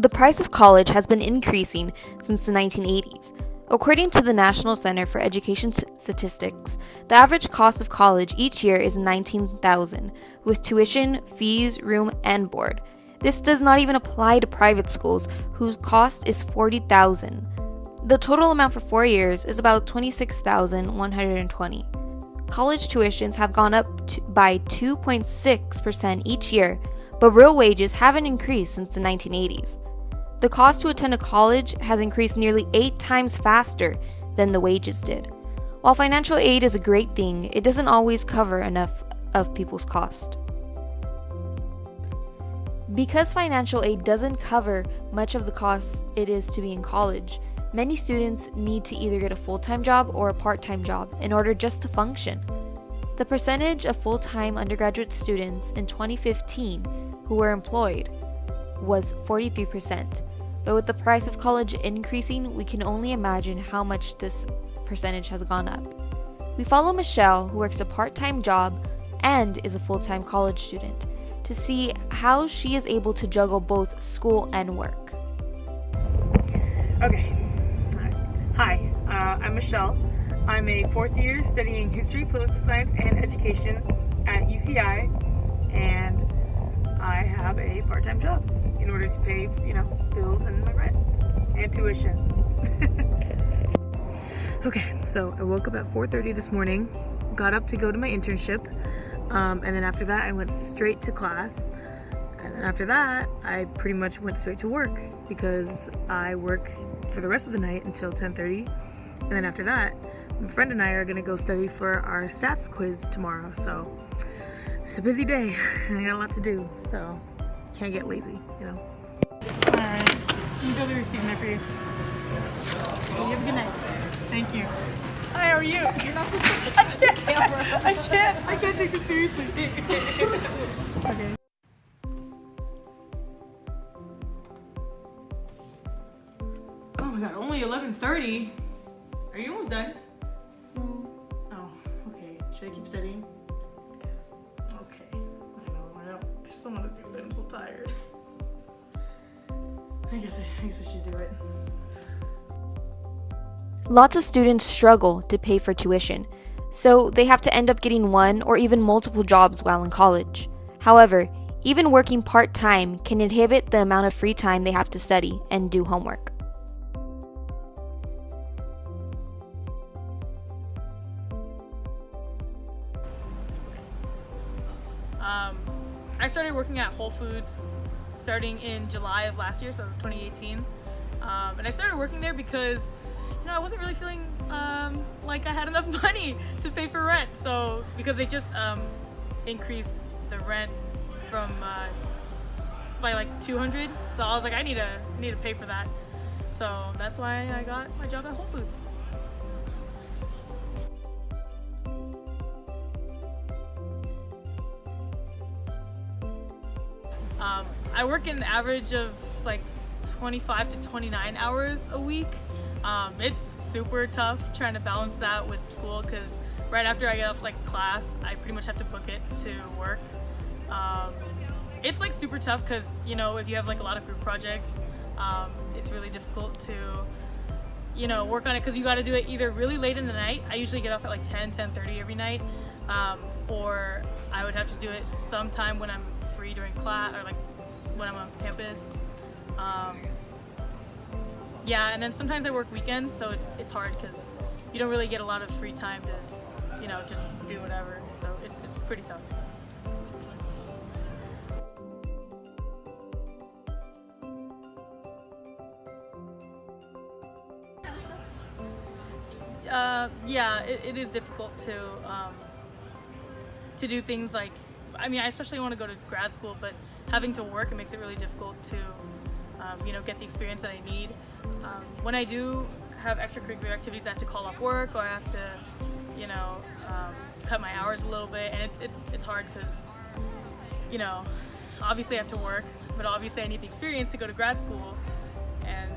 The price of college has been increasing since the 1980s. According to the National Center for Education Statistics, the average cost of college each year is $19,000, with tuition, fees, room, and board. This does not even apply to private schools, whose cost is $40,000. The total amount for 4 years is about $26,120. College tuitions have gone up by 2.6% each year, but real wages haven't increased since the 1980s. The cost to attend a college has increased nearly 8 times faster than the wages did. While financial aid is a great thing, it doesn't always cover enough of people's cost. Because financial aid doesn't cover much of the cost it is to be in college, many students need to either get a full-time job or a part-time job in order just to function. The percentage of full-time undergraduate students in 2015 who were employed was 43%, but with the price of college increasing, we can only imagine how much this percentage has gone up. We follow Michelle, who works a part-time job and is a full-time college student, to see how she is able to juggle both school and work. Okay. Hi, I'm Michelle. I'm a fourth year studying history, political science, and education at UCI, and I have a part-time job in order to pay, bills and my rent and tuition. Okay, so I woke up at 4:30 this morning, got up to go to my internship, and then after that I went straight to class, and then after that I pretty much went straight to work because I work for the rest of the night until 10:30, and then after that my friend and I are gonna go study for our stats quiz tomorrow. So it's a busy day and I got a lot to do, so can't get lazy, Alright, let me go to the receipt there for you. You have a good night. Thank you. Hi, how are you? You're not supposed to take the camera. I can't take this seriously. Okay. Oh my god, only 11:30? Are you almost done? Oh, okay. Should I keep studying? Okay. I know. I just don't want to do it. I'm so tired. I guess I should do it. Lots of students struggle to pay for tuition, so they have to end up getting one or even multiple jobs while in college. However, even working part-time can inhibit the amount of free time they have to study and do homework. I started working at Whole Foods starting in July of last year, so 2018. And I started working there because I wasn't really feeling like I had enough money to pay for rent. So because they just increased the rent from by like $200, so I was like, I need to pay for that. So that's why I got my job at Whole Foods. I work an average of like 25 to 29 hours a week. It's super tough trying to balance that with school because right after I get off like class, I pretty much have to book it to work. It's like super tough because if you have like a lot of group projects, it's really difficult to work on it because you got to do it either really late in the night. I usually get off at like 10:30 every night, or I would have to do it sometime when I'm free during class or like when I'm on campus. Yeah, and then sometimes I work weekends, so it's hard because you don't really get a lot of free time to just do whatever. So it's pretty tough. Yeah, it is difficult to do things like, I especially want to go to grad school, but having to work, it makes it really difficult to get the experience that I need. When I do have extracurricular activities, I have to call off work, or I have to cut my hours a little bit, and it's hard because obviously I have to work, but obviously I need the experience to go to grad school, and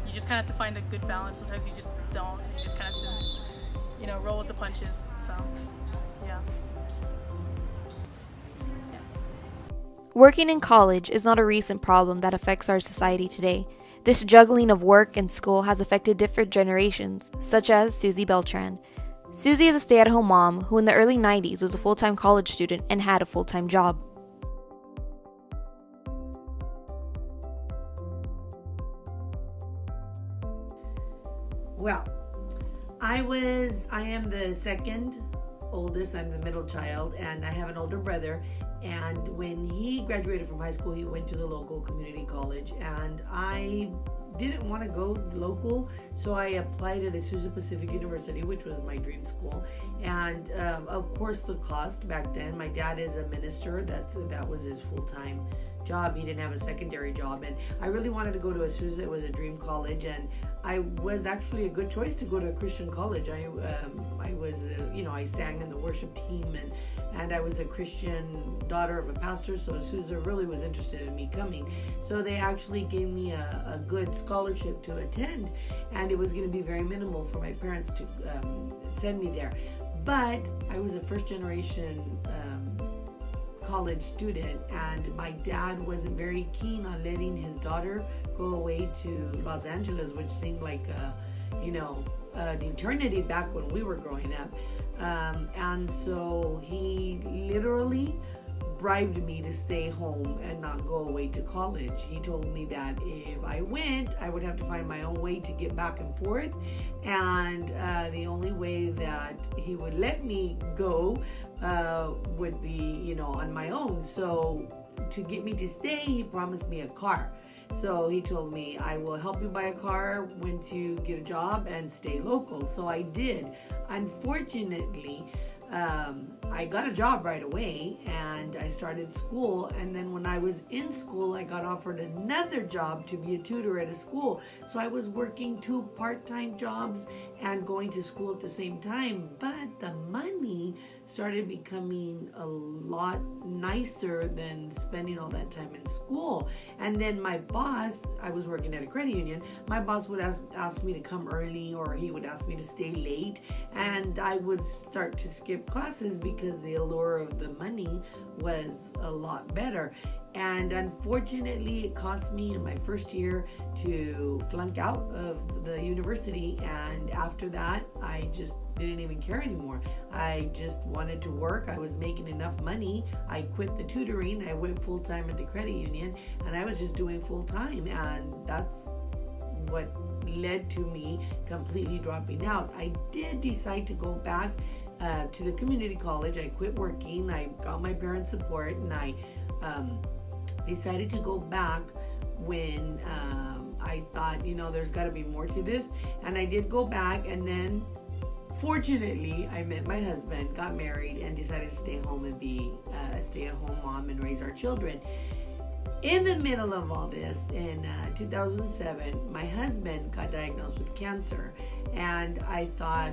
you just kind of have to find a good balance. Sometimes you just don't. You just kind of have to roll with the punches. So yeah. Working in college is not a recent problem that affects our society today. This juggling of work and school has affected different generations, such as Susie Beltran. Susie is a stay-at-home mom who in the early 90s was a full-time college student and had a full-time job. Well, I am the second oldest. I'm the middle child, and I have an older brother. And when he graduated from high school, he went to the local community college, and I didn't want to go local, so I applied at Azusa Pacific University, which was my dream school. And of course, the cost back then. My dad is a minister. That was his full-time job. He didn't have a secondary job, and I really wanted to go to Azusa. It was a dream college, and I was actually a good choice to go to a Christian college. I was, I sang in the worship team, and I was a Christian daughter of a pastor, so Azusa really was interested in me coming. So they actually gave me a good scholarship to attend, and it was going to be very minimal for my parents to send me there. But I was a first generation college student, and my dad wasn't very keen on letting his daughter go away to Los Angeles, which seemed like an eternity back when we were growing up. And so he literally bribed me to stay home and not go away to college. He told me that if I went, I would have to find my own way to get back and forth, and the only way that he would let me go would be, on my own. So to get me to stay, he promised me a car. So he told me, I will help you buy a car once you get a job and stay local. So I did. Unfortunately, I got a job right away, and I started school. And then when I was in school, I got offered another job to be a tutor at a school. So I was working 2 part-time jobs and going to school at the same time. But the money started becoming a lot nicer than spending all that time in school. And then my boss, I was working at a credit union, my boss would ask me to come early, or he would ask me to stay late, and I would start to skip classes because the allure of the money was a lot better. And unfortunately, it cost me in my first year to flunk out of the university. And after that, I just didn't even care anymore. I just wanted to work. I was making enough money. I quit the tutoring. I went full-time at the credit union, and I was just doing full-time. And that's what led to me completely dropping out. I did decide to go back to the community college. I quit working. I got my parents' support, and I decided to go back when I thought, there's got to be more to this. And I did go back, and then fortunately I met my husband, got married, and decided to stay home and be a stay-at-home mom and raise our children. In the middle of all this, in 2007, my husband got diagnosed with cancer, and I thought,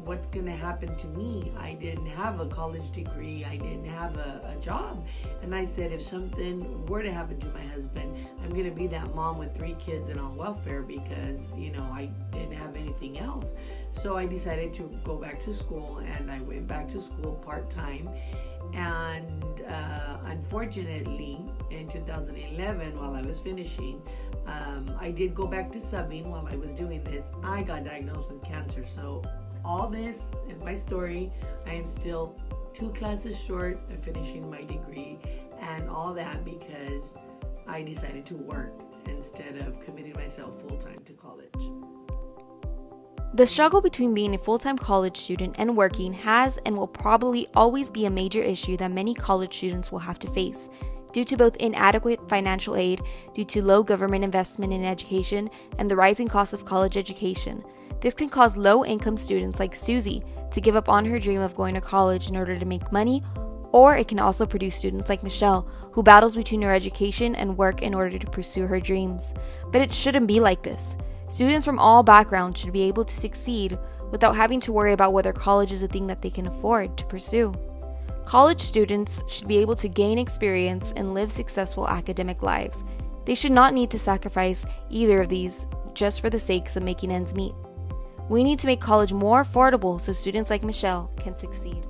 what's going to happen to me? I didn't have a college degree. I didn't have a job. And I said, if something were to happen to my husband, I'm going to be that mom with 3 kids and on welfare, because, I didn't have anything else. So I decided to go back to school, and I went back to school part-time. And unfortunately, in 2011, while I was finishing, I did go back to subbing while I was doing this. I got diagnosed with cancer. So all this in my story, I am still 2 classes short of finishing my degree, and all that because I decided to work instead of committing myself full-time to college. The struggle between being a full-time college student and working has and will probably always be a major issue that many college students will have to face, due to both inadequate financial aid, due to low government investment in education, and the rising cost of college education. This can cause low-income students like Susie to give up on her dream of going to college in order to make money, or it can also produce students like Michelle, who battles between her education and work in order to pursue her dreams. But it shouldn't be like this. Students from all backgrounds should be able to succeed without having to worry about whether college is a thing that they can afford to pursue. College students should be able to gain experience and live successful academic lives. They should not need to sacrifice either of these just for the sakes of making ends meet. We need to make college more affordable so students like Michelle can succeed.